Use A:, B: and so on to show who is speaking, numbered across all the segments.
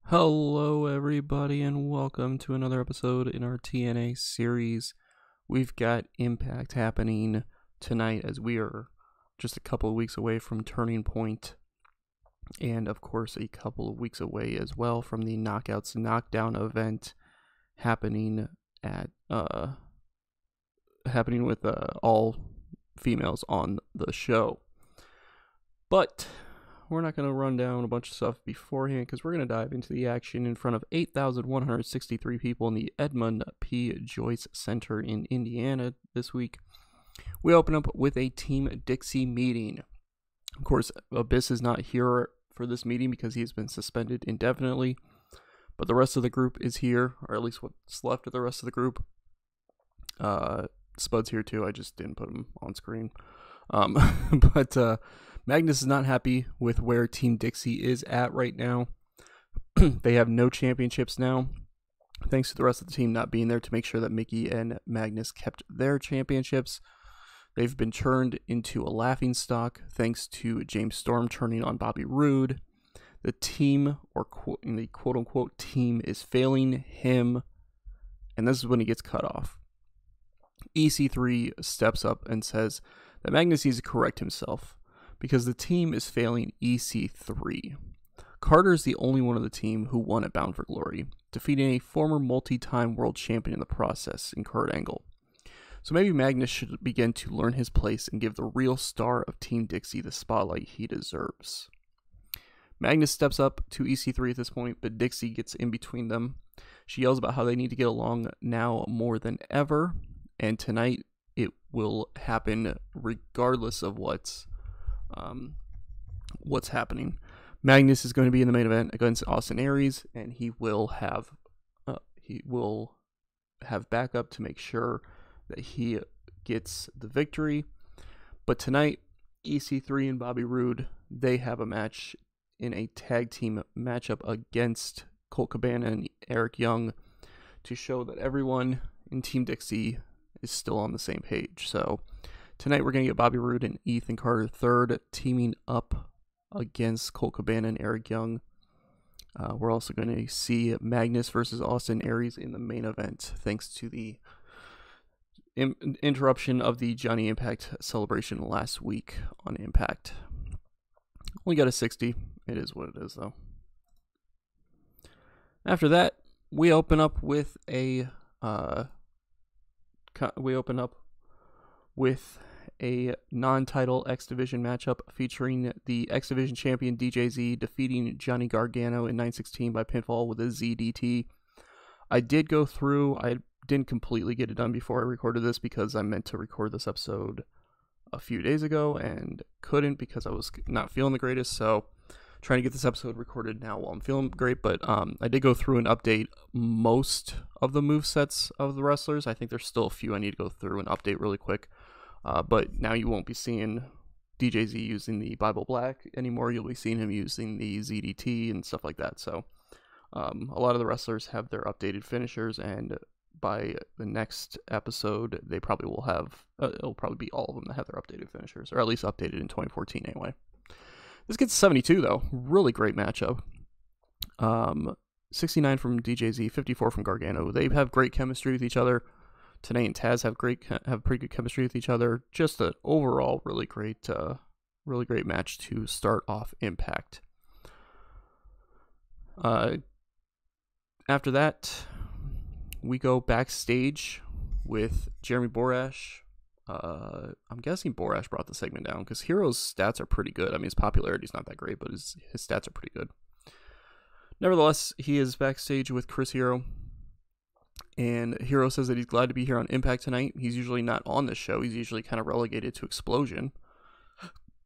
A: Hello, everybody, and welcome to another episode in our TNA series. We've got Impact happening tonight as we are just a couple of weeks away from Turning Point, and of course, a couple of weeks away as well from the Knockouts Knockdown event happening at happening with all females on the show. But we're not going to run down a bunch of stuff beforehand because we're going to dive into the action in front of 8,163 people in the Edmund P. Joyce Center in Indiana this week. We open up with a Team Dixie meeting. Of course, Abyss is not here for this meeting because he has been suspended indefinitely, but the rest of the group is here, or at least what's left of the rest of the group. Spud's here too, I just didn't put him on screen. But Magnus is not happy with where Team Dixie is at right now. They have no championships now, thanks to the rest of the team not being there to make sure that Mickey and Magnus kept their championships. They've been turned into a laughingstock thanks to James Storm turning on Bobby Roode. The team, or the quote-unquote team, is failing him, and this is when he gets cut off. EC3 steps up and says that Magnus needs to correct himself because the team is failing EC3. Carter is the only one of the team who won at Bound for Glory, defeating a former multi-time world champion in the process in Kurt Angle. So maybe Magnus should begin to learn his place and give the real star of Team Dixie the spotlight he deserves. Magnus steps up to EC3 at this point, but Dixie gets in between them. She yells about how they need to get along now more than ever, and tonight it will happen regardless of what's happening. Magnus is going to be in the main event against Austin Aries, and he will have backup to make sure that he gets the victory. But tonight, EC3 and Bobby Roode, they have a match in a tag team matchup against Colt Cabana and Eric Young to show that everyone in Team Dixie is still on the same page. So tonight we're going to get Bobby Roode and Ethan Carter III teaming up against Colt Cabana and Eric Young. We're also going to see Magnus versus Austin Aries in the main event, thanks to the interruption of the Johnny Impact celebration last week on Impact. We got a 60. It is what it is, though. After that, we open up with a non-title X Division matchup featuring the X Division champion DJZ defeating Johnny Gargano in 9/16 by pinfall with a ZDT. I did go through, I didn't completely get it done before I recorded this because I meant to record this episode a few days ago and couldn't because I was not feeling the greatest, so trying to get this episode recorded now while I'm feeling great. But I did go through and update most of the movesets of the wrestlers. I think there's still a few I need to go through and update really quick. But now you won't be seeing DJZ using the Bible Black anymore. You'll be seeing him using the ZDT and stuff like that. So a lot of the wrestlers have their updated finishers, and by the next episode, they probably will have, it'll probably be all of them that have their updated finishers, or at least updated in 2014 anyway. This gets 72 though. Really great matchup. 69 from DJZ, 54 from Gargano. They have great chemistry with each other. Tenay and Taz have pretty good chemistry with each other. Just an overall really great match to start off Impact. After that, we go backstage with Jeremy Borash. I'm guessing Borash brought the segment down because Hiro's stats are pretty good. I mean, his popularity's not that great, but his stats are pretty good. Nevertheless, he is backstage with Chris Hiro, and Hiro says that he's glad to be here on Impact tonight. He's usually not on this show. He's usually kind of relegated to Explosion,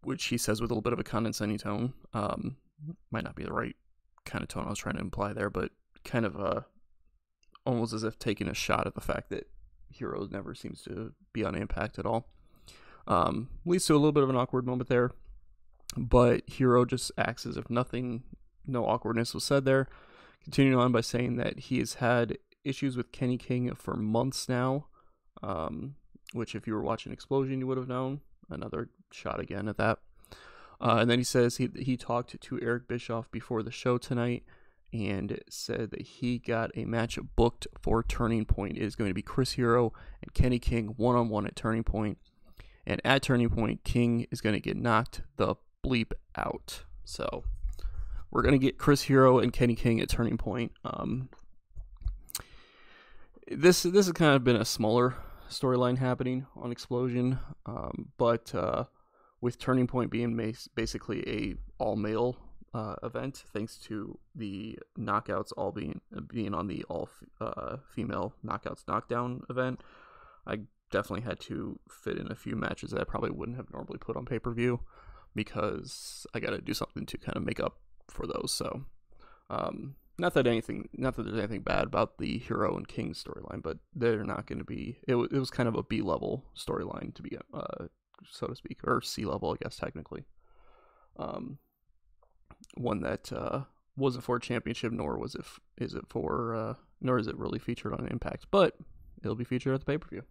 A: which he says with a little bit of a condescending tone. Might not be the right kind of tone I was trying to imply there, but kind of almost as if taking a shot at the fact that Hiro never seems to be on Impact at all. Leads to a little bit of an awkward moment there, but Hiro just acts as if no awkwardness was said there. Continuing on by saying that he has had issues with Kenny King for months now, which if you were watching Explosion you would have known. Another shot again at that. And then he says he talked to Eric Bischoff before the show tonight, and said that he got a match booked for Turning Point. It is going to be Chris Hero and Kenny King one-on-one at Turning Point. And at Turning Point, King is going to get knocked the bleep out. So we're going to get Chris Hero and Kenny King at Turning Point. This has kind of been a smaller storyline happening on Explosion, but with Turning Point being basically a all-male event, thanks to the knockouts all being on the all-female knockouts knockdown event, I definitely had to fit in a few matches that I probably wouldn't have normally put on pay-per-view because I got to do something to kind of make up for those. So, not that there's anything bad about the Hero and King storyline, but they're not going to be. It was kind of a B-level storyline to be, so to speak, or C-level, I guess technically. One that wasn't for a championship, nor is it really featured on Impact, but it'll be featured at the pay-per-view.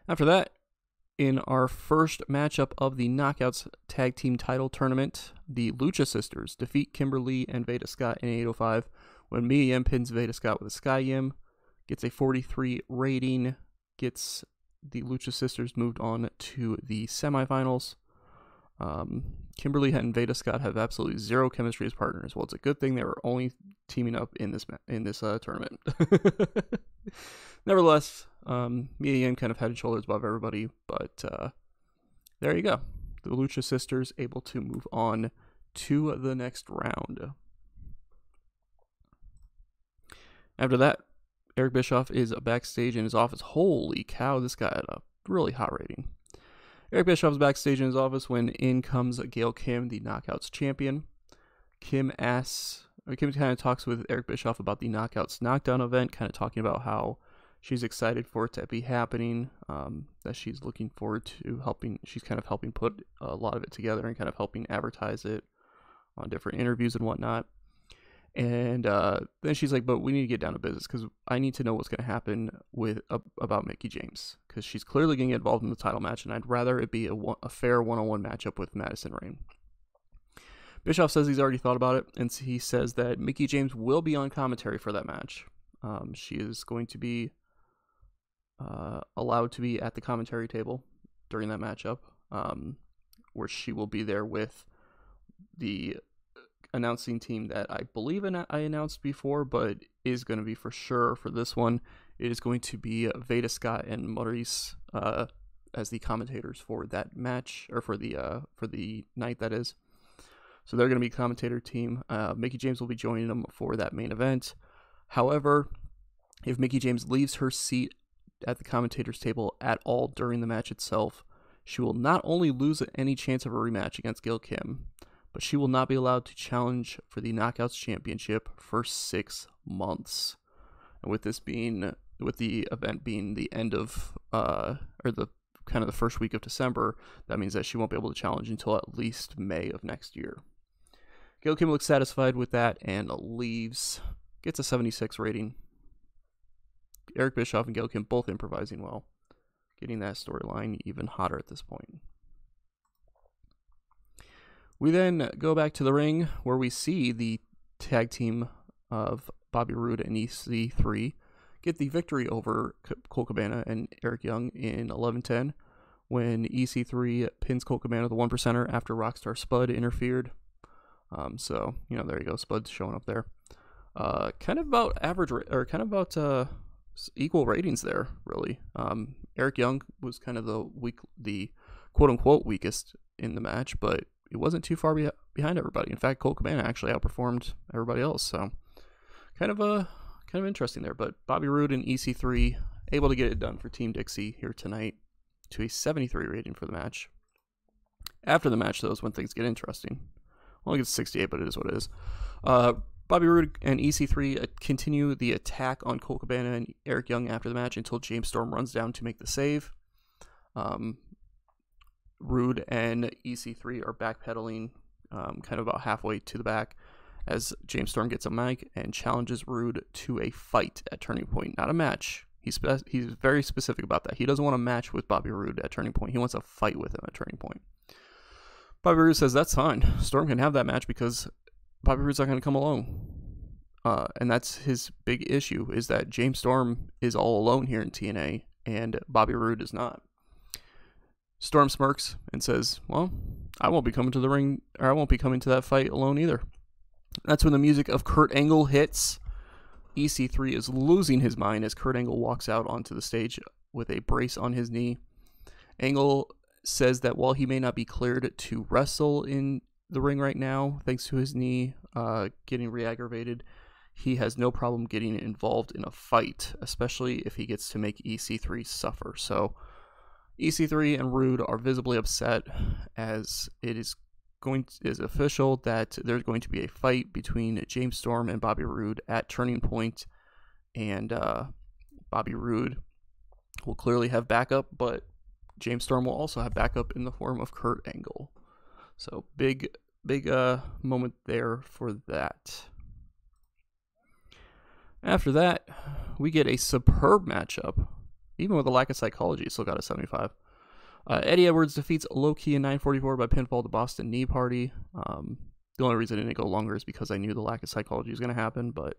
A: After that, in our first matchup of the Knockouts Tag Team Title Tournament, the Lucha Sisters defeat Kimberly and Veda Scott in 805 when Mia Yim pins Veda Scott with a Sky Yim, gets a 43 rating, gets the Lucha Sisters moved on to the semifinals. Kimberly and Veda Scott have absolutely zero chemistry as partners. Well, it's a good thing they were only teaming up in this tournament. Nevertheless, Mia Yim kind of head and shoulders above everybody, but there you go. The Lucha Sisters able to move on to the next round. After that, Eric Bischoff is backstage in his office. Holy cow, this guy had a really hot rating. Eric Bischoff's backstage in his office when in comes Gail Kim, the Knockouts champion. Kim kind of talks with Eric Bischoff about the Knockouts Knockdown event, kind of talking about how she's excited for it to be happening, that she's looking forward to helping. She's kind of helping put a lot of it together and kind of helping advertise it on different interviews and whatnot. And then she's like, but we need to get down to business because I need to know what's going to happen about Mickie James because she's clearly going to get involved in the title match, and I'd rather it be a fair one-on-one matchup with Madison Rayne. Bischoff says he's already thought about it, and he says that Mickie James will be on commentary for that match. She is going to be allowed to be at the commentary table during that matchup, where she will be there with the announcing team that I believe I announced before, but is going to be for sure for this one. It is going to be Veda Scott and Maurice as the commentators for that match, or for the night that is. So they're going to be commentator team. Mickie James will be joining them for that main event. However, if Mickie James leaves her seat at the commentators table at all during the match itself, she will not only lose any chance of a rematch against Gail Kim, but she will not be allowed to challenge for the Knockouts Championship for 6 months. And with the event being the end of, or the kind of the first week of December, that means that she won't be able to challenge until at least May of next year. Gail Kim looks satisfied with that and leaves, gets a 76 rating. Eric Bischoff and Gail Kim both improvising well, getting that storyline even hotter at this point. We then go back to the ring where we see the tag team of Bobby Roode and EC3 get the victory over Colt Cabana and Eric Young in 11-10 when EC3 pins Colt Cabana, the 1%er, after Rockstar Spud interfered. So, there you go, Spud's showing up there. Kind of about equal ratings there, really. Eric Young was kind of the quote-unquote weakest in the match, but it wasn't too far behind everybody. In fact, Colt Cabana actually outperformed everybody else, so kind of interesting there. But Bobby Roode and EC3 able to get it done for Team Dixie here tonight to a 73 rating for the match. After the match, though, is when things get interesting. Only gets 68, but it is what it is. Bobby Roode and EC3 continue the attack on Colt Cabana and Eric Young after the match until James Storm runs down to make the save. Roode and EC3 are backpedaling kind of about halfway to the back as James Storm gets a mic and challenges Roode to a fight at Turning Point, not a match. He's very specific about that. He doesn't want a match with Bobby Roode at Turning Point. He wants a fight with him at Turning Point. Bobby Roode says that's fine. Storm can have that match because Bobby Roode's not going to come alone. And that's his big issue, is that James Storm is all alone here in TNA, and Bobby Roode is not. Storm smirks and says, well, I won't be coming to the ring, or I won't be coming to that fight alone either. That's when the music of Kurt Angle hits. EC3 is losing his mind as Kurt Angle walks out onto the stage with a brace on his knee. Angle says that while he may not be cleared to wrestle in the ring right now, thanks to his knee getting re-aggravated, he has no problem getting involved in a fight, especially if he gets to make EC3 suffer. So EC3 and Roode are visibly upset, as it is official that there's going to be a fight between James Storm and Bobby Roode at Turning Point, and Bobby Roode will clearly have backup, but James Storm will also have backup in the form of Kurt Angle. So big moment there for that. After that, we get a superb matchup. Even with a lack of psychology, it still got a 75. Eddie Edwards defeats LowKey in 9:44 by pinfall to Boston Knee Party. The only reason it didn't go longer is because I knew the lack of psychology was going to happen, but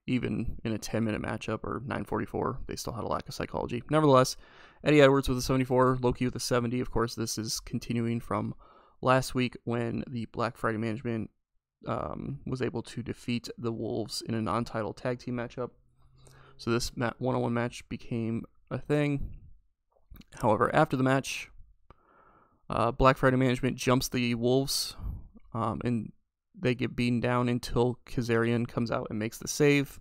A: even in a 10-minute matchup or 9:44, they still had a lack of psychology. Nevertheless, Eddie Edwards with a 74, LowKey with a 70. Of course, this is continuing from last week when the Black Friday Management was able to defeat the Wolves in a non-title tag team matchup. So this one-on-one match became a thing. However, after the match, Black Friday Management jumps the Wolves, and they get beaten down until Kazarian comes out and makes the save.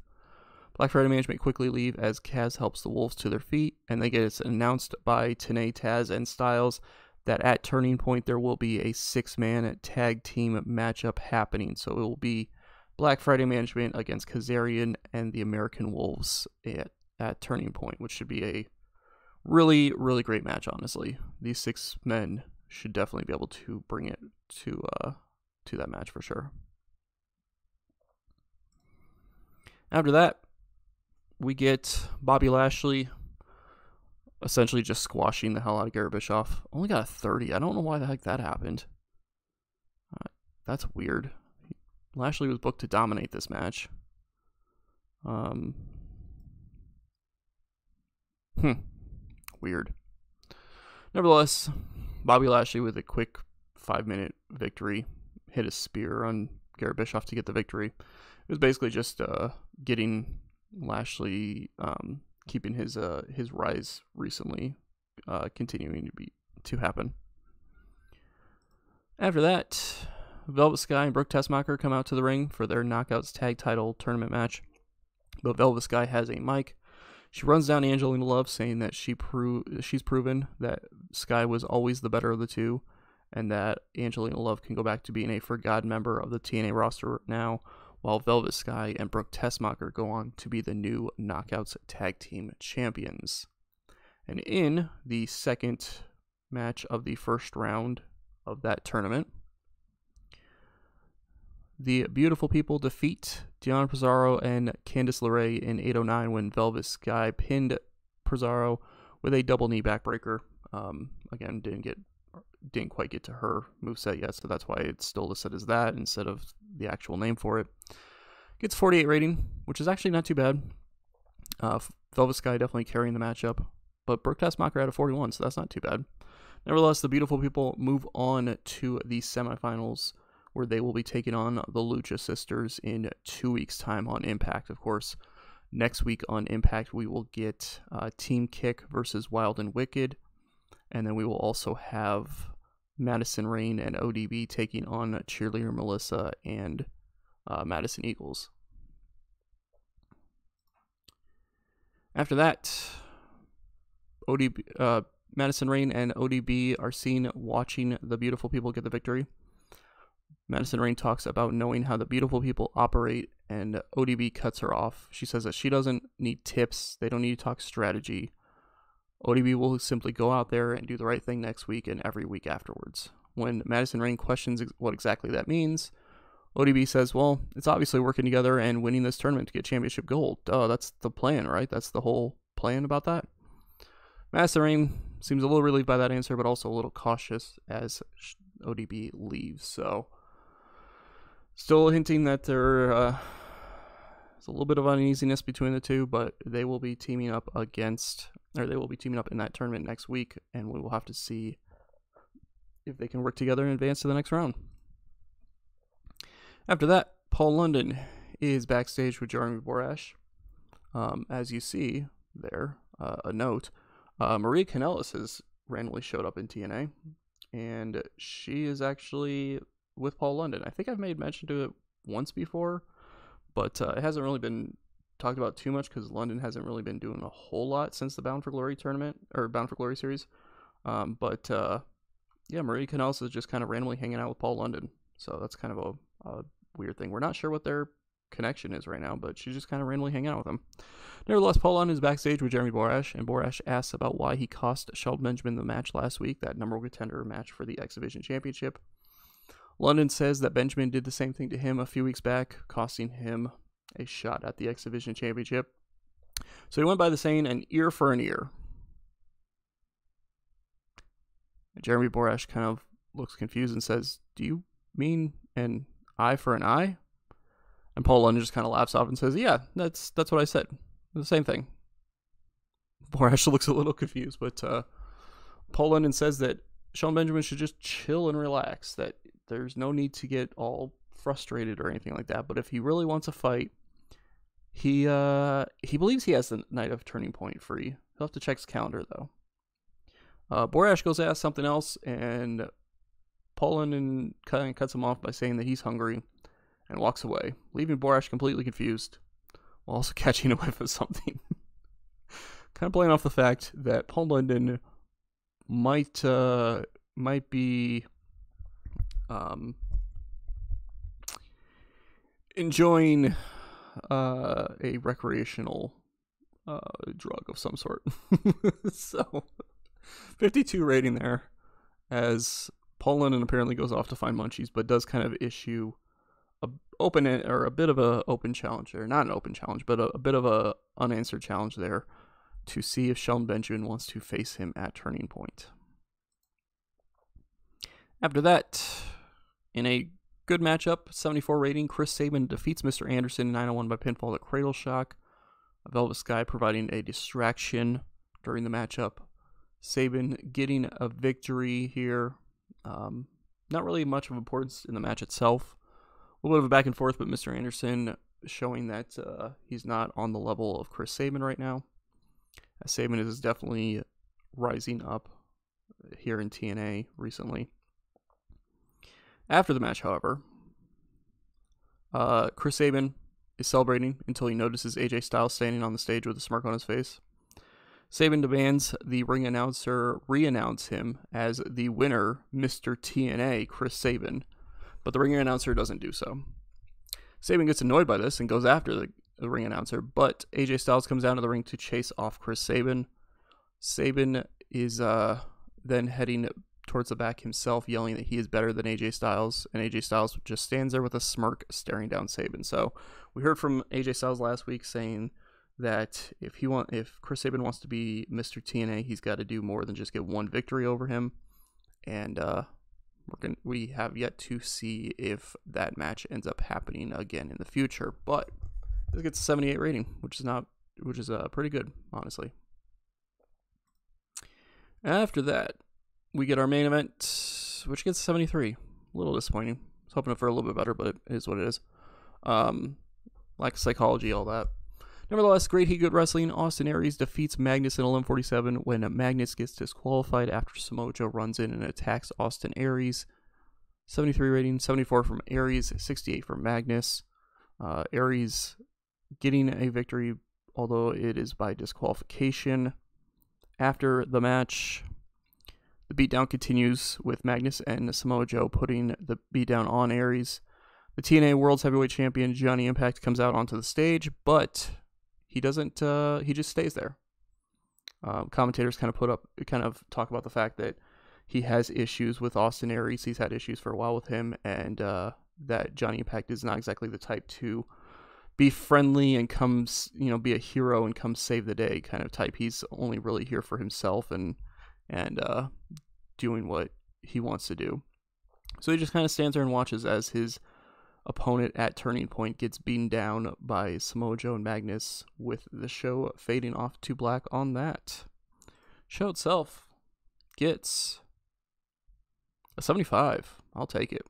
A: Black Friday Management quickly leave as Kaz helps the Wolves to their feet, and they get announced by TNA, Taz, and Styles that at Turning Point there will be a 6-man tag team matchup happening. So it will be Black Friday Management against Kazarian and the American Wolves at Turning Point, which should be a really, really great match, honestly. These 6 men should definitely be able to bring it to that match for sure. After that, we get Bobby Lashley essentially just squashing the hell out of Garrett Bischoff. Only got a 30. I don't know why the heck that happened. That's weird. Lashley was booked to dominate this match. Weird. Nevertheless, Bobby Lashley with a quick 5-minute victory. Hit a spear on Garrett Bischoff to get the victory. It was basically just getting Lashley, keeping his rise recently continuing to happen. After that, Velvet Sky and Brooke Tessmacher come out to the ring for their Knockouts Tag Title Tournament match. But Velvet Sky has a mic. She runs down Angelina Love, saying that she's proven that Sky was always the better of the two, and that Angelina Love can go back to being a forgotten member of the TNA roster now, while Velvet Sky and Brooke Tessmacher go on to be the new Knockouts Tag Team Champions. And in the second match of the first round of that tournament, the Beautiful People defeat Dion Pizzaro and Candice LeRae in 8:09 when Velvet Sky pinned Pizzaro with a double knee backbreaker. Again, didn't quite get to her moveset yet, so that's why it's still listed as that instead of the actual name for it. Gets 48 rating, which is actually not too bad. Velvet Sky definitely carrying the matchup, but Brooke Tessmacher had a 41, so that's not too bad. Nevertheless, the Beautiful People move on to the semifinals, where they will be taking on the Lucha Sisters in 2 weeks' time on Impact. Of course, next week on Impact, we will get Team Kick versus Wild and Wicked, and then we will also have Madison Rayne and ODB taking on Cheerleader Melissa and Madison Eagles. After that, Madison Rayne and ODB are seen watching the Beautiful People get the victory. Madison Rayne talks about knowing how the Beautiful People operate, and ODB cuts her off. She says that she doesn't need tips. They don't need to talk strategy. ODB will simply go out there and do the right thing next week and every week afterwards. When Madison Rayne questions what exactly that means, ODB says, well, it's obviously working together and winning this tournament to get championship gold. That's the plan, right? That's the whole plan about that. Madison Rayne seems a little relieved by that answer, but also a little cautious as ODB leaves. So Still hinting that there's a little bit of uneasiness between the two, but they will be teaming up in that tournament next week, and we will have to see if they can work together and advance to the next round. After that, Paul London is backstage with Jeremy Borash. As you see there, a note, Maria Kanellis has randomly showed up in TNA, and she is actually with Paul London. I think I've made mention to it once before, but it hasn't really been talked about too much because London hasn't really been doing a whole lot since the Bound for Glory tournament, or Bound for Glory series. Yeah, Maria Kanellis is just kind of randomly hanging out with Paul London, so that's kind of a weird thing. We're not sure what their connection is right now, but she's just kind of randomly hanging out with him. Nevertheless, Paul London is backstage with Jeremy Borash, and Borash asks about why he cost Shelton Benjamin the match last week, that number one contender match for the X Division Championship. London says that Benjamin did the same thing to him a few weeks back, costing him a shot at the X Division Championship. So he went by the saying, an ear for an ear. And Jeremy Borash kind of looks confused and says, do you mean an eye for an eye? And Paul London just kind of laughs off and says, yeah, that's what I said. The same thing. Borash looks a little confused, but Paul London says that Shelton Benjamin should just chill and relax, that there's no need to get all frustrated or anything like that. But if he really wants a fight, he believes he has the night of Turning Point free. He'll have to check his calendar, though. Borash goes to ask something else, and Paul London kind of cuts him off by saying that he's hungry and walks away, leaving Borash completely confused, while also catching a whiff of something. Kind of playing off the fact that Paul London might be enjoying a recreational drug of some sort. So 52 rating there, as Paul London apparently goes off to find munchies, but does kind of issue a bit of a open challenge there. Not an open challenge, but a bit of a unanswered challenge there to see if Shelton Benjamin wants to face him at Turning Point. After that, in a good matchup, 74 rating, Chris Sabin defeats Mr. Anderson 901 by pinfall at Cradle Shock. Velvet Sky providing a distraction during the matchup. Sabin getting a victory here. Not really much of importance in the match itself. A little bit of a back and forth, but Mr. Anderson showing that he's not on the level of Chris Sabin right now. Sabin is definitely rising up here in TNA recently. After the match, however, Chris Sabin is celebrating until he notices AJ Styles standing on the stage with a smirk on his face. Sabin demands the ring announcer re-announce him as the winner, Mr. TNA, Chris Sabin, but the ring announcer doesn't do so. Sabin gets annoyed by this and goes after the ring announcer, but AJ Styles comes down to the ring to chase off Chris Sabin. Sabin is then heading towards the back himself, yelling that he is better than AJ Styles, and AJ Styles just stands there with a smirk staring down Sabin. So we heard from AJ Styles last week saying that if Chris Sabin wants to be Mr. TNA, he's got to do more than just get one victory over him, and we have yet to see if that match ends up happening again in the future. But this gets a 78 rating, which is pretty good, honestly. After that, we get our main event, which gets 73. A little disappointing. I was hoping for a little bit better, but it is what it is. Like psychology, all that. Nevertheless, Great Heat Good Wrestling, Austin Aries defeats Magnus in 11:47 when Magnus gets disqualified after Samoa Joe runs in and attacks Austin Aries. 73 rating, 74 from Aries, 68 from Magnus. Aries getting a victory, although it is by disqualification. After the match, the beatdown continues with Magnus and Samoa Joe putting the beatdown on Aries. The TNA World's Heavyweight Champion Johnny Impact comes out onto the stage, but he doesn't. He just stays there. Commentators kind of talk about the fact that he has issues with Austin Aries. He's had issues for a while with him, and that Johnny Impact is not exactly the type to be friendly and be a hero and come save the day kind of type. He's only really here for himself and doing what he wants to do. So he just kind of stands there and watches as his opponent at Turning Point gets beaten down by Samoa Joe and Magnus, with the show fading off to black on that. Show itself gets a 75. I'll take it.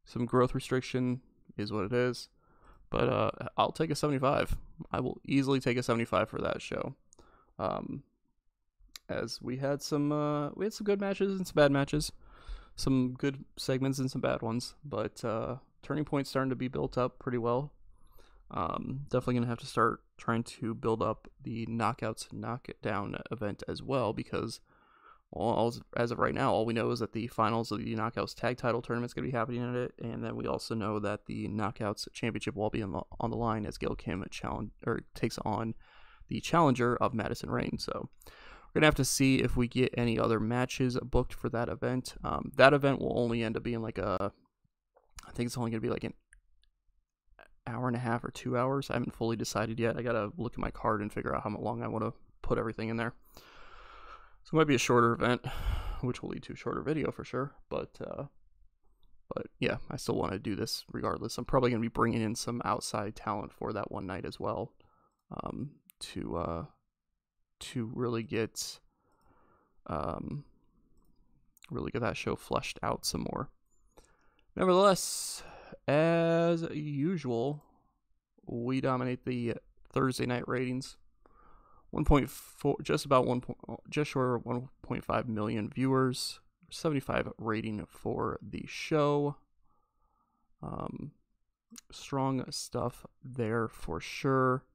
A: Some growth restriction is what it is, but I'll take a 75. I will easily take a 75 for that show. As we had some good matches and some bad matches, some good segments and some bad ones, but Turning Point's starting to be built up pretty well. Definitely gonna have to start trying to build up the Knockouts Knockdown event as well, because as of right now, all we know is that the finals of the Knockouts Tag Title Tournament is going to be happening in it, and then we also know that the Knockouts Championship will be on the line as Gail Kim takes on the challenger of Madison Rayne. So we're going to have to see if we get any other matches booked for that event. That event will only end up being I think it's only going to be like an hour and a half or 2 hours. I haven't fully decided yet. I got to look at my card and figure out how long I want to put everything in there. So it might be a shorter event, which will lead to a shorter video for sure. But yeah, I still want to do this regardless. I'm probably going to be bringing in some outside talent for that one night as well, to really get that show fleshed out some more. Nevertheless, as usual, we dominate the Thursday night ratings. 1.4, just short of 1.5 million viewers, 75 rating for the show. Strong stuff there for sure.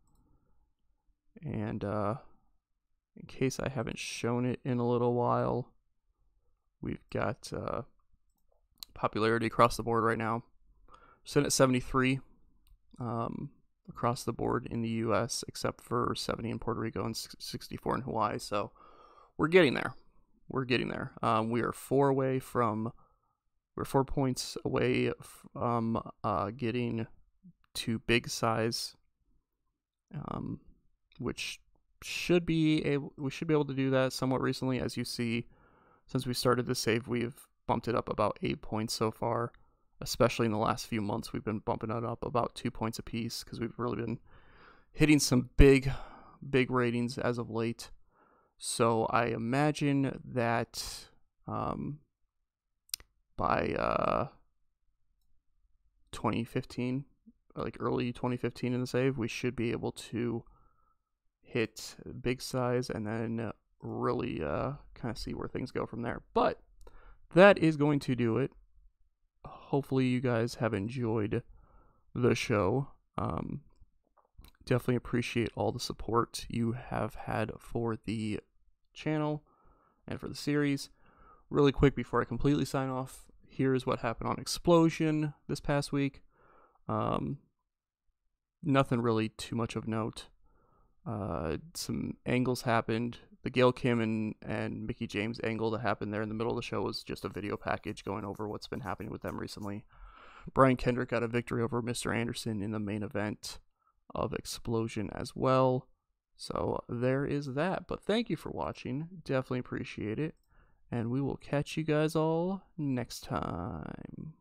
A: And in case I haven't shown it in a little while, we've got popularity across the board right now. Sitting at 73. Across the board in the U.S., except for 70 in Puerto Rico and 64 in Hawaii. So we're getting there. We are 4 points away from getting to big size, which we should be able to do that somewhat recently. As you see, since we started the save, we've bumped it up about 8 points so far. Especially in the last few months, we've been bumping it up about 2 points apiece because we've really been hitting some big ratings as of late. So I imagine that by 2015, like early 2015 in the save, we should be able to hit big size and then really kind of see where things go from there. But that is going to do it. Hopefully you guys have enjoyed the show. Definitely appreciate all the support you have had for the channel and for the series. Really quick before I completely sign off, here's what happened on Explosion this past week. Nothing really too much of note. Some angles happened. The Gail Kim and Mickie James angle that happened there in the middle of the show was just a video package going over what's been happening with them recently. Brian Kendrick got a victory over Mr. Anderson in the main event of Explosion as well. So there is that. But thank you for watching. Definitely appreciate it. And we will catch you guys all next time.